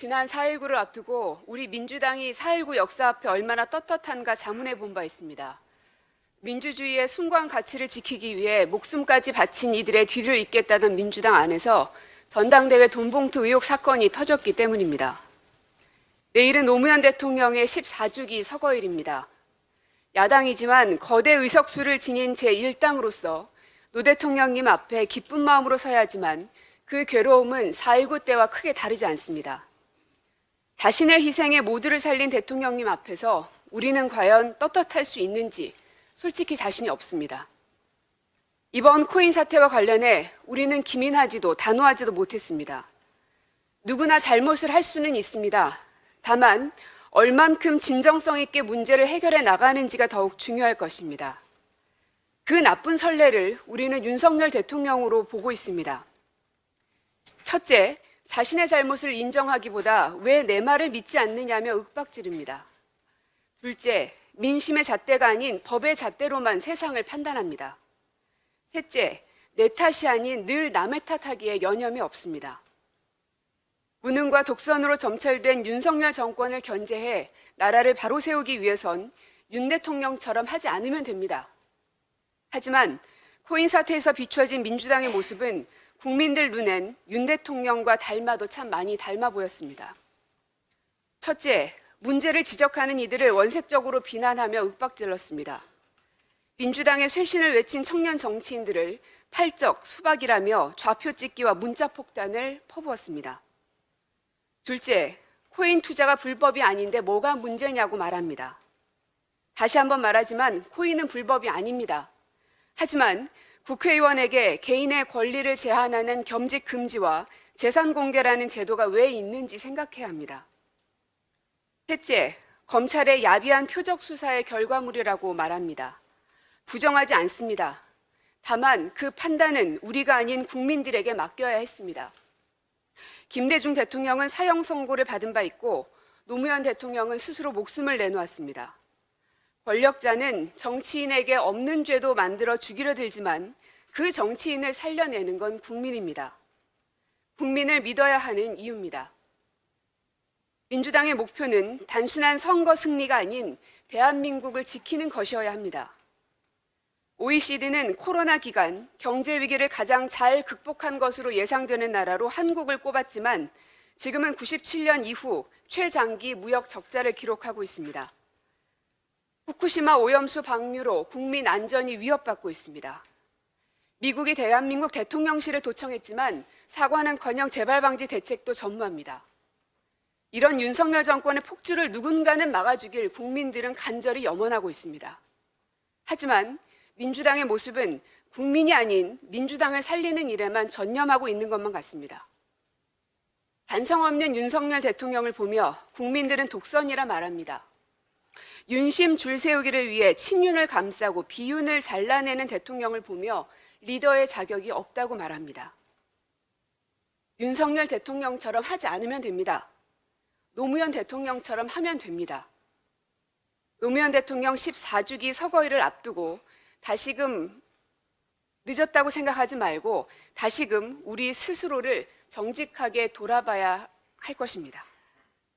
지난 4.19를 앞두고 우리 민주당이 4.19 역사 앞에 얼마나 떳떳한가 자문해 본 바 있습니다. 민주주의의 숭고한 가치를 지키기 위해 목숨까지 바친 이들의 뒤를 잇겠다던 민주당 안에서 전당대회 돈봉투 의혹 사건이 터졌기 때문입니다. 내일은 노무현 대통령의 14주기 서거일입니다. 야당이지만 거대 의석수를 지닌 제1당으로서 노 대통령님 앞에 기쁜 마음으로 서야 하지만 그 괴로움은 4.19 때와 크게 다르지 않습니다. 자신의 희생에 모두를 살린 대통령님 앞에서 우리는 과연 떳떳할 수 있는지 솔직히 자신이 없습니다. 이번 코인 사태와 관련해 우리는 기민하지도 단호하지도 못했습니다. 누구나 잘못을 할 수는 있습니다. 다만 얼만큼 진정성 있게 문제를 해결해 나가는지가 더욱 중요할 것입니다. 그 나쁜 선례를 우리는 윤석열 대통령으로 보고 있습니다. 첫째, 자신의 잘못을 인정하기보다 왜 내 말을 믿지 않느냐며 윽박지릅니다. 둘째, 민심의 잣대가 아닌 법의 잣대로만 세상을 판단합니다. 셋째, 내 탓이 아닌 늘 남의 탓하기에 여념이 없습니다. 무능과 독선으로 점철된 윤석열 정권을 견제해 나라를 바로 세우기 위해선 윤 대통령처럼 하지 않으면 됩니다. 하지만 코인 사태에서 비춰진 민주당의 모습은 국민들 눈엔 윤 대통령과 닮아도 참 많이 닮아 보였습니다. 첫째, 문제를 지적하는 이들을 원색적으로 비난하며 윽박질렀습니다. 민주당의 쇄신을 외친 청년 정치인들을 팔적, 수박이라며 좌표 찍기와 문자 폭탄을 퍼부었습니다. 둘째, 코인 투자가 불법이 아닌데 뭐가 문제냐고 말합니다. 다시 한번 말하지만 코인은 불법이 아닙니다. 하지만 국회의원에게 개인의 권리를 제한하는 겸직 금지와 재산 공개라는 제도가 왜 있는지 생각해야 합니다. 셋째, 검찰의 야비한 표적 수사의 결과물이라고 말합니다. 부정하지 않습니다. 다만 그 판단은 우리가 아닌 국민들에게 맡겨야 했습니다. 김대중 대통령은 사형 선고를 받은 바 있고 노무현 대통령은 스스로 목숨을 내놓았습니다. 권력자는 정치인에게 없는 죄도 만들어 죽이려 들지만 그 정치인을 살려내는 건 국민입니다. 국민을 믿어야 하는 이유입니다. 민주당의 목표는 단순한 선거 승리가 아닌 대한민국을 지키는 것이어야 합니다. OECD는 코로나 기간 경제 위기를 가장 잘 극복한 것으로 예상되는 나라로 한국을 꼽았지만 지금은 97년 이후 최장기 무역 적자를 기록하고 있습니다. 후쿠시마 오염수 방류로 국민 안전이 위협받고 있습니다. 미국이 대한민국 대통령실에 도청했지만 사과는커녕 재발 방지 대책도 전무합니다. 이런 윤석열 정권의 폭주를 누군가는 막아주길 국민들은 간절히 염원하고 있습니다. 하지만 민주당의 모습은 국민이 아닌 민주당을 살리는 일에만 전념하고 있는 것만 같습니다. 반성 없는 윤석열 대통령을 보며 국민들은 독선이라 말합니다. 윤심 줄 세우기를 위해 친윤을 감싸고 비윤을 잘라내는 대통령을 보며 리더의 자격이 없다고 말합니다. 윤석열 대통령처럼 하지 않으면 됩니다. 노무현 대통령처럼 하면 됩니다. 노무현 대통령 14주기 서거일을 앞두고 다시금 늦었다고 생각하지 말고 다시금 우리 스스로를 정직하게 돌아봐야 할 것입니다.